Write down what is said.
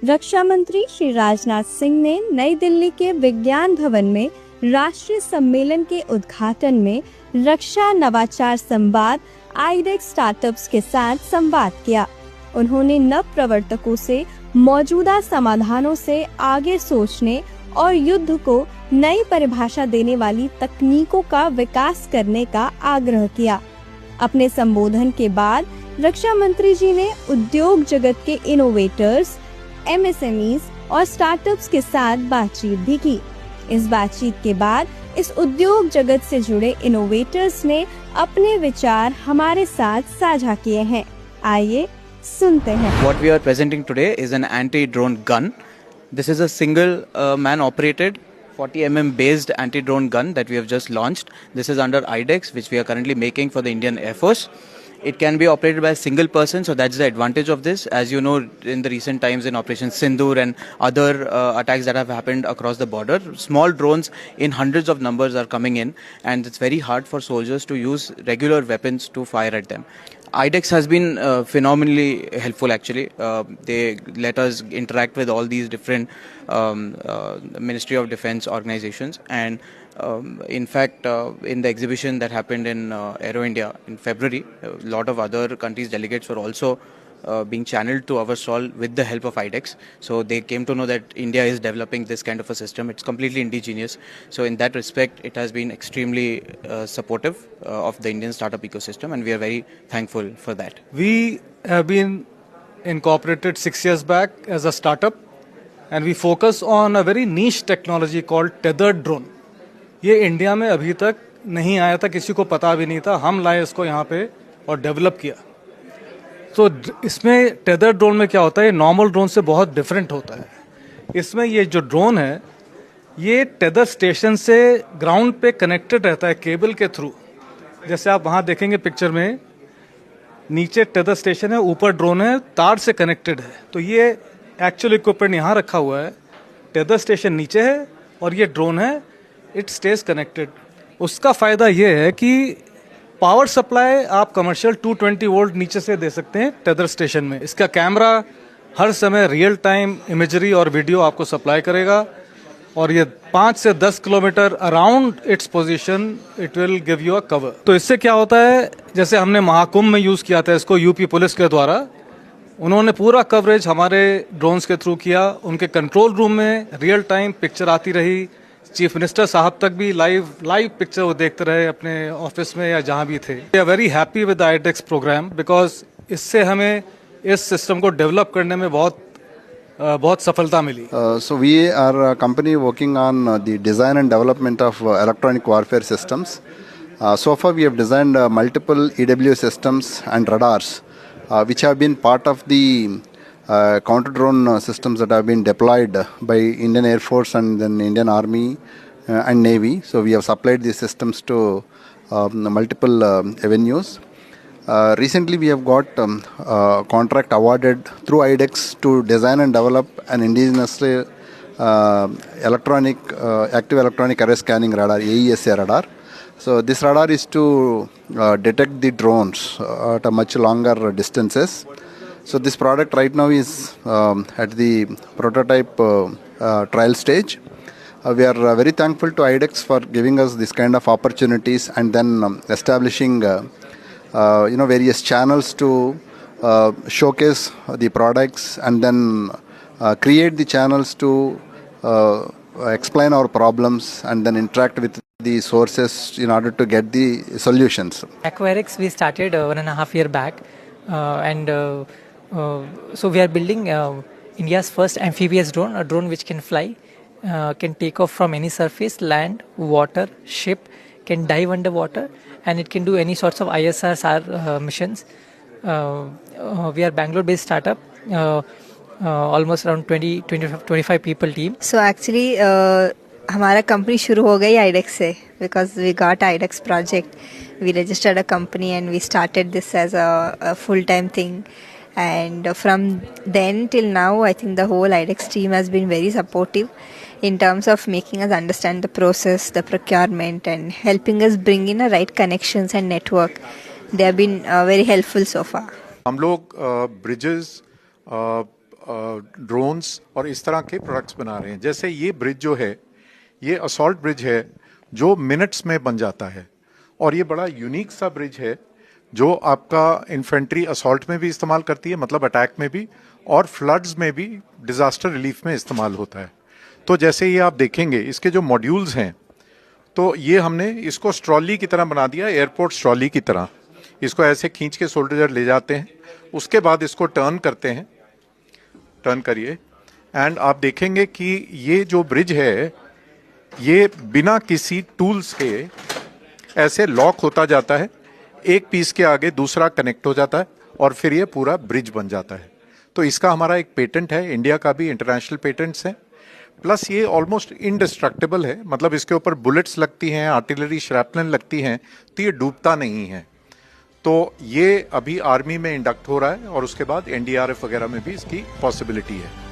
रक्षा मंत्री श्री राजनाथ सिंह ने नई दिल्ली के विज्ञान भवन में राष्ट्रीय सम्मेलन के उद्घाटन में रक्षा नवाचार संवाद आईडेक्स स्टार्टअप्स के साथ संवाद किया। उन्होंने नव प्रवर्तकों से मौजूदा समाधानों से आगे सोचने और युद्ध को नई परिभाषा देने वाली तकनीकों का विकास करने का आग्रह किया। अपने संबोधन के बाद रक्षा मंत्री जी ने उद्योग जगत के इनोवेटर्स, एमएसएमईज और स्टार्टअप्स के साथ बातचीत भी की। इस बातचीत के बाद इस उद्योग जगत से जुड़े इनोवेटर्स ने अपने विचार हमारे साथ साझा किए हैं। आइए सुनते हैं। What we are presenting today is an anti-drone gun. This is a single man operated 40 mm based anti-drone gun that we have just launched. This is under IDEX, which we are currently making for the Indian Air Force. It can be operated by a single person, so that's the advantage of this. As you know, in the recent times in Operation Sindoor and other attacks that have happened across the border, small drones in hundreds of numbers are coming in, and it's very hard for soldiers to use regular weapons to fire at them. IDEX has been phenomenally helpful actually. They let us interact with all these different Ministry of Defense organizations, and in fact in the exhibition that happened in Aero India in February, a lot of other countries' delegates were also being channeled to our stall with the help of IDEX. So they came to know that India is developing this kind of a system. It's completely indigenous. So in that respect, it has been extremely supportive of the Indian startup ecosystem, and we are very thankful for that. We have been incorporated 6 years back as a startup, and we focus on a very niche technology called tethered drone. ये India में अभी तक नहीं आया था, किसी को पता भी नहीं था। हम लाए इसको यहाँ पे और डेवलप किया। तो इसमें टेदर ड्रोन में क्या होता है, नॉर्मल ड्रोन से बहुत डिफरेंट होता है। इसमें ये जो ड्रोन है ये टेदर स्टेशन से ग्राउंड पे कनेक्टेड रहता है केबल के थ्रू। जैसे आप वहाँ देखेंगे पिक्चर में, नीचे टेदर स्टेशन है, ऊपर ड्रोन है, तार से कनेक्टेड है। तो ये एक्चुअल इक्विपमेंट यहाँ रखा हुआ है, टेदर स्टेशन नीचे है और ये ड्रोन है, इट स्टेज कनेक्टेड। उसका फ़ायदा ये है कि पावर सप्लाई आप कमर्शियल 220 वोल्ट नीचे से दे सकते हैं टेदर स्टेशन में। इसका कैमरा हर समय रियल टाइम इमेजरी और वीडियो आपको सप्लाई करेगा, और ये 5 से 10 kilometre around its position it will give you a cover. तो इससे क्या होता है, जैसे हमने महाकुंभ में यूज़ किया था इसको यूपी पुलिस के द्वारा, उन्होंने पूरा कवरेज हमारे ड्रोन्स के थ्रू किया। उनके कंट्रोल रूम में रियल टाइम पिक्चर आती रही, चीफ मिनिस्टर साहब तक भी लाइव पिक्चर वो देखते रहे अपने ऑफिस में या जहाँ भी थे। We are very happy with the iDEX program because इससे हमें इस सिस्टम को डेवलप करने में बहुत सफलता मिली। So we are a company working on the design and development of electronic warfare systems. So far we have designed multiple EW systems and radars which have been part of the counter drone systems that have been deployed by Indian Air Force and then Indian Army and Navy. So we have supplied these systems to multiple avenues. Recently we have got contract awarded through IDEX to design and develop an indigenously active electronic array scanning radar, AESA radar. So this radar is to detect the drones at a much longer distances. So this product right now is at the prototype trial stage. We are very thankful to IDEX for giving us this kind of opportunities and then establishing various channels to showcase the products and then create the channels to explain our problems and then interact with the sources in order to get the solutions. Aquarix we started 1.5 years back so we are building India's first amphibious drone, a drone which can fly, can take off from any surface, land, water, ship, can dive underwater, and it can do any sorts of ISR missions. We are Bangalore-based startup, almost around 25 people team. So actually, हमारा company शुरू हो गई IDEX से because we got IDEX project. We registered a company and we started this as a full-time thing. And from then till now, I think the whole IDEX team has been very supportive in terms of making us understand the process, the procurement, and helping us bring in the right connections and network. They have been very helpful so far. हम लोग bridges, drones और इस तरह के products बना रहे हैं। जैसे ये ब्रिज जो है, ये असॉल्ट ब्रिज है जो मिनट्स में बन जाता है, और ये बड़ा यूनिक सा ब्रिज है जो आपका इन्फेंट्री असॉल्ट में भी इस्तेमाल करती है, मतलब अटैक में भी, और फ्लड्स में भी, डिजास्टर रिलीफ में इस्तेमाल होता है। तो जैसे ये आप देखेंगे इसके जो मॉड्यूल्स हैं, तो ये हमने इसको स्ट्रॉली की तरह बना दिया, एयरपोर्ट स्ट्रॉली की तरह। इसको ऐसे खींच के सोल्जर ले जाते हैं, उसके बाद इसको टर्न करते हैं, टर्न करिए, एंड आप देखेंगे कि ये जो ब्रिज है ये बिना किसी टूल्स के ऐसे लॉक होता जाता है, एक पीस के आगे दूसरा कनेक्ट हो जाता है और फिर ये पूरा ब्रिज बन जाता है। तो इसका हमारा एक पेटेंट है, इंडिया का भी, इंटरनेशनल पेटेंट्स हैं। प्लस ये ऑलमोस्ट इंडिस्ट्रक्टेबल है, मतलब इसके ऊपर बुलेट्स लगती हैं, आर्टिलरी श्रैपनल लगती हैं, तो ये डूबता नहीं है। तो ये अभी आर्मी में इंडक्ट हो रहा है और उसके बाद एनडीआरएफ वगैरह में भी इसकी पॉसिबिलिटी है।